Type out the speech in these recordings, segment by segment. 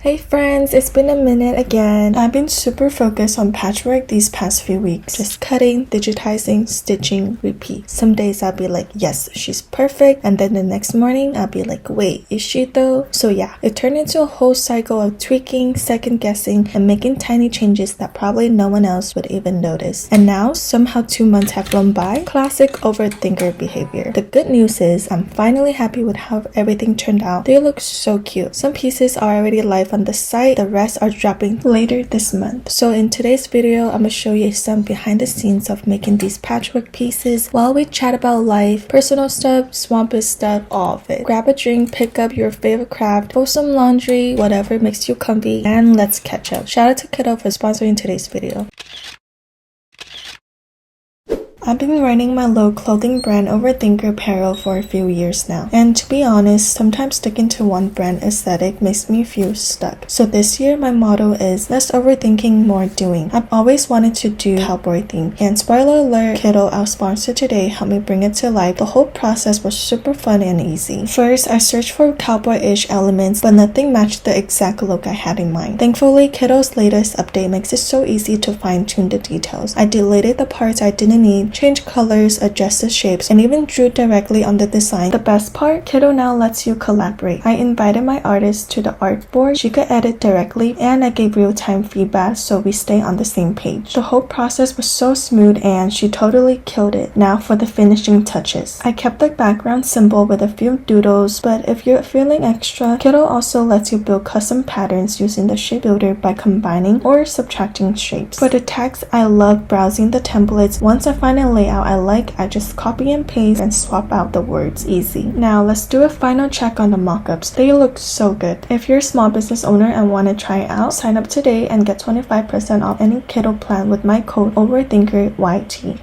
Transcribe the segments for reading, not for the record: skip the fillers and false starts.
Hey friends, it's been a minute again. I've been super focused on patchwork these past few weeks. Just cutting, digitizing, stitching, repeat. Some days I'll be like, yes, she's perfect. And then the next morning I'll be like, wait, is she though? So yeah, it turned into a whole cycle of tweaking, second guessing, and making tiny changes that probably no one else would even notice. And now, somehow 2 months have flown by. Classic overthinker behavior. The good news is I'm finally happy with how everything turned out. They look so cute. Some pieces are already live on the site, the rest are dropping later this month. So in today's video, I'm gonna show you some behind the scenes of making these patchwork pieces while we chat about life, personal stuff, swampist stuff, all of it. Grab a drink, pick up your favorite craft, fold some laundry, whatever makes you comfy, and let's catch up. Shout out to Kittl for sponsoring today's video. I've been running my low clothing brand Overthinker apparel for a few years now, and to be honest, sometimes sticking to one brand aesthetic makes me feel stuck. So this year my motto is less overthinking, more doing. I've always wanted to do cowboy theme, and spoiler alert, Kittl, our sponsor today, helped me bring it to life. The whole process was super fun and easy. First, I searched for cowboy-ish elements, but nothing matched the exact look I had in mind. Thankfully, Kittl's latest update makes it so easy to fine-tune the details. I deleted the parts I didn't need, changed colors, adjusted shapes, and even drew directly on the design. The best part, Kittl now lets you collaborate. I invited my artist to the art board, she could edit directly, and I gave real-time feedback so we stay on the same page. The whole process was so smooth and she totally killed it. Now for the finishing touches. I kept the background simple with a few doodles, but if you're feeling extra, Kittl also lets you build custom patterns using the shape builder by combining or subtracting shapes. For the text, I love browsing the templates. Once I find a layout I like, I just copy and paste and swap out the words. Easy. Now let's do a final check on the mockups. They look so good. If you're a small business owner and want to try it out, sign up today and get 25% off any Kittl plan with my code OverthinkerYT.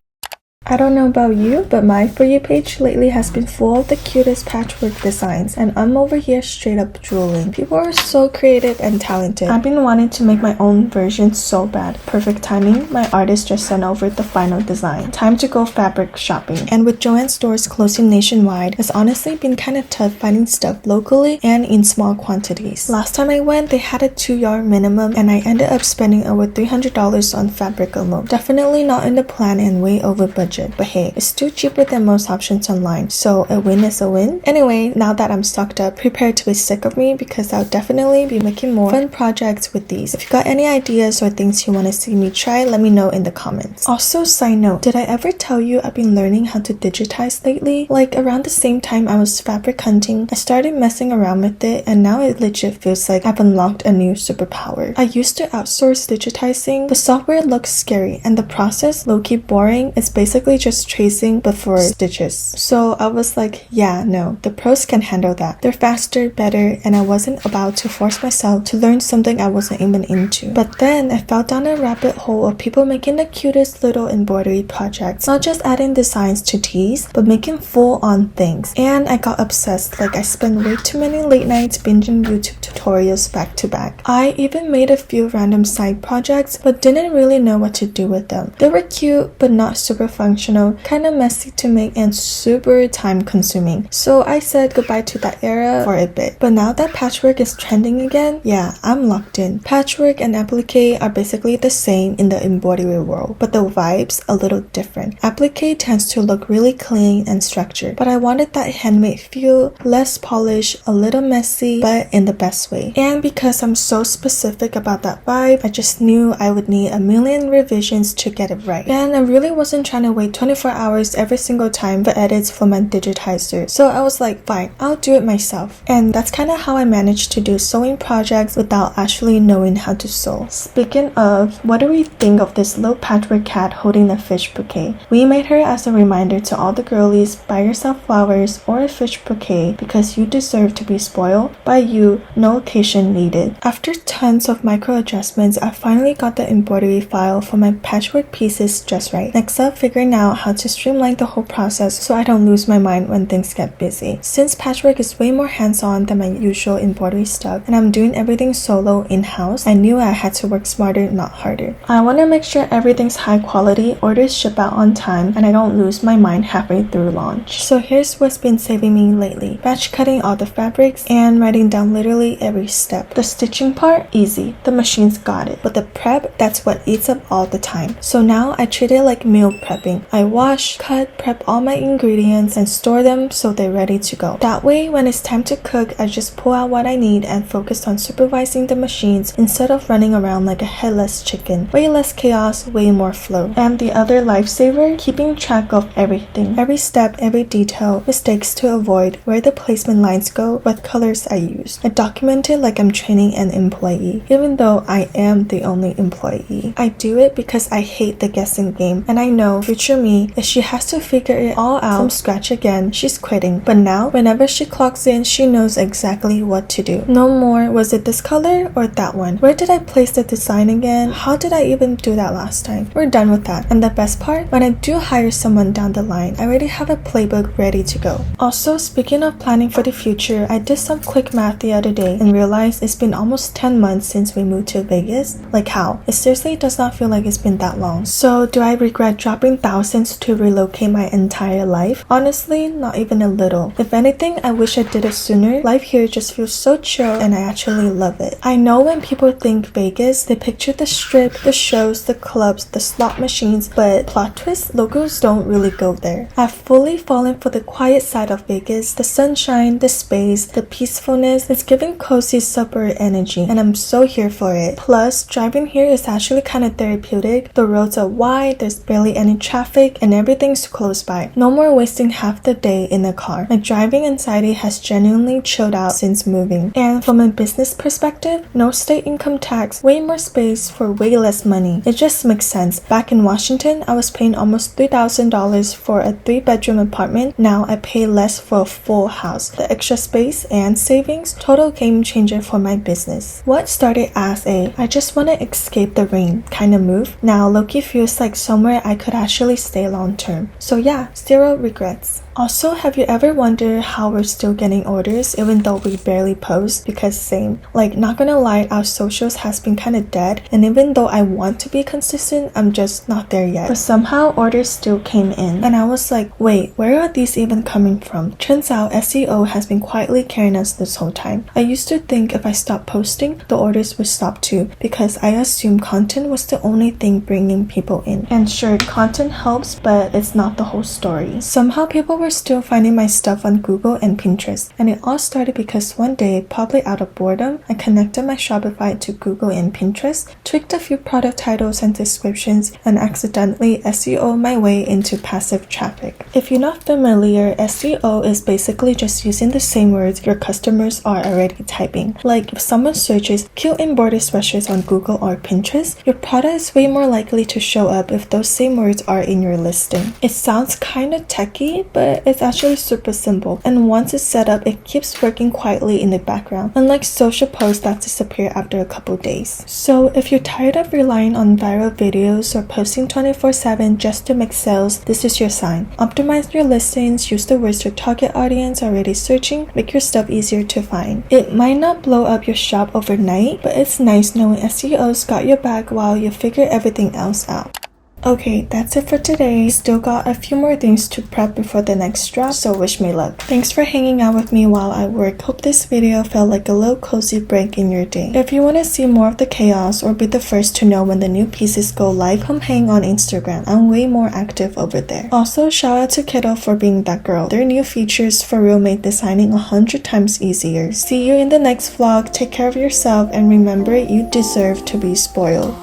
I don't know about you, but my For You page lately has been full of the cutest patchwork designs, and I'm over here straight up drooling. People are so creative and talented. I've been wanting to make my own version so bad. Perfect timing, my artist just sent over the final design. Time to go fabric shopping. And with Joann stores closing nationwide, it's honestly been kind of tough finding stuff locally and in small quantities. Last time I went, they had a 2-yard minimum, and I ended up spending over $300 on fabric alone. Definitely not in the plan and way over budget. But hey, it's still cheaper than most options online, so a win is a win. Anyway, now that I'm stocked up, prepare to be sick of me because I'll definitely be making more fun projects with these. If you got any ideas or things you want to see me try, let me know in the comments. Also, side note, did I ever tell you I've been learning how to digitize lately? Like around the same time I was fabric hunting, I started messing around with it, and now it legit feels like I've unlocked a new superpower. I used to outsource digitizing. The software looks scary and the process low-key boring. It's basically just tracing before stitches. So I was like, yeah, no, the pros can handle that. They're faster, better, and I wasn't about to force myself to learn something I wasn't even into. But then I fell down a rabbit hole of people making the cutest little embroidery projects, not just adding designs to tees, but making full-on things. And I got obsessed. Like I spent way too many late nights binging YouTube tutorials back to back. I even made a few random side projects, but didn't really know what to do with them. They were cute, but not super functional, kind of messy to make, and super time consuming. So I said goodbye to that era for a bit. But now that patchwork is trending again, yeah, I'm locked in. Patchwork and applique are basically the same in the embroidery world, but the vibe's a little different. Applique tends to look really clean and structured, but I wanted that handmade feel, less polished, a little messy, but in the best way. And because I'm so specific about that vibe, I just knew I would need a million revisions to get it right. And I really wasn't trying to wait 24 hours every single time for edits for my digitizer. So I was like, fine, I'll do it myself. And that's kind of how I managed to do sewing projects without actually knowing how to sew. Speaking of, what do we think of this little patchwork cat holding a fish bouquet? We made her as a reminder to all the girlies, buy yourself flowers or a fish bouquet because you deserve to be spoiled by you, no occasion needed. After tons of micro adjustments, I finally got the embroidery file for my patchwork pieces just right. Next up, figuring figuring out how to streamline the whole process so I don't lose my mind when things get busy. Since Patchwork is way more hands-on than my usual embroidery stuff and I'm doing everything solo in-house, I knew I had to work smarter, not harder. I want to make sure everything's high quality, orders ship out on time, and I don't lose my mind halfway through launch. So here's what's been saving me lately. Batch cutting all the fabrics and writing down literally every step. The stitching part, easy. The machine's got it. But the prep, that's what eats up all the time. So now I treat it like meal prepping. I wash, cut, prep all my ingredients and store them so they're ready to go. That way, when it's time to cook, I just pull out what I need and focus on supervising the machines instead of running around like a headless chicken. Way less chaos, way more flow. And the other lifesaver, keeping track of everything. Every step, every detail, mistakes to avoid, where the placement lines go, what colors I use. I document it like I'm training an employee, even though I am the only employee. I do it because I hate the guessing game, and I know future me, if she has to figure it all out from scratch again, she's quitting. But now, whenever she clocks in, she knows exactly what to do. No more, was it this color or that one? Where did I place the design again? How did I even do that last time? We're done with that. And the best part, when I do hire someone down the line, I already have a playbook ready to go. Also, speaking of planning for the future, I did some quick math the other day and realized it's been almost 10 months since we moved to Vegas. Like how? It seriously does not feel like it's been that long. So do I regret dropping thousands to relocate my entire life? Honestly, not even a little. If anything, I wish I did it sooner. Life here just feels so chill and I actually love it. I know when people think Vegas, they picture the strip, the shows, the clubs, the slot machines, but plot twist, locals don't really go there. I've fully fallen for the quiet side of Vegas, the sunshine, the space, the peacefulness. It's giving cozy suburb energy and I'm so here for it. Plus, driving here is actually kind of therapeutic. The roads are wide, there's barely any traffic, and everything's close by. No more wasting half the day in a car. My driving anxiety has genuinely chilled out since moving. And from a business perspective, no state income tax, way more space for way less money. It just makes sense. Back in Washington, I was paying almost $3,000 for a 3-bedroom apartment. Now I pay less for a full house. The extra space and savings, total game changer for my business. What started as I just want to escape the rain kind of move, now low-key feels like somewhere I could actually stay long term. So yeah, zero regrets. Also, have you ever wondered how we're still getting orders even though we barely post? Because same. Like, not gonna lie, our socials has been kind of dead, and even though I want to be consistent, I'm just not there yet. But somehow orders still came in, and I was like, wait, where are these even coming from? Turns out SEO has been quietly carrying us this whole time. I used to think if I stopped posting, the orders would stop too, because I assumed content was the only thing bringing people in. And sure, content helps, but it's not the whole story. Somehow people were still finding my stuff on Google and Pinterest, and it all started because one day, probably out of boredom, I connected my Shopify to Google and Pinterest, tweaked a few product titles and descriptions, and accidentally SEO my way into passive traffic. If you're not familiar, SEO is basically just using the same words your customers are already typing. Like if someone searches cute embroidered sweatshirts on Google or Pinterest, your product is way more likely to show up if those same words are in your listing. It sounds kinda techy, but it's actually super simple, and once it's set up, it keeps working quietly in the background, unlike social posts that disappear after a couple days. So if you're tired of relying on viral videos or posting 24/7 just to make sales, this is your sign. Optimize your listings, use the words your target audience are already searching, make your stuff easier to find. It might not blow up your shop overnight, but it's nice knowing SEO's got your back while you figure everything else out. Okay, that's it for today. Still got a few more things to prep before the next drop, so wish me luck. Thanks for hanging out with me while I work. Hope this video felt like a little cozy break in your day. If you want to see more of the chaos or be the first to know when the new pieces go live, come hang on Instagram. I'm way more active over there. Also, shout out to Kittl for being that girl. Their new features for real made designing 100 times easier. See you in the next vlog. Take care of yourself and remember, you deserve to be spoiled.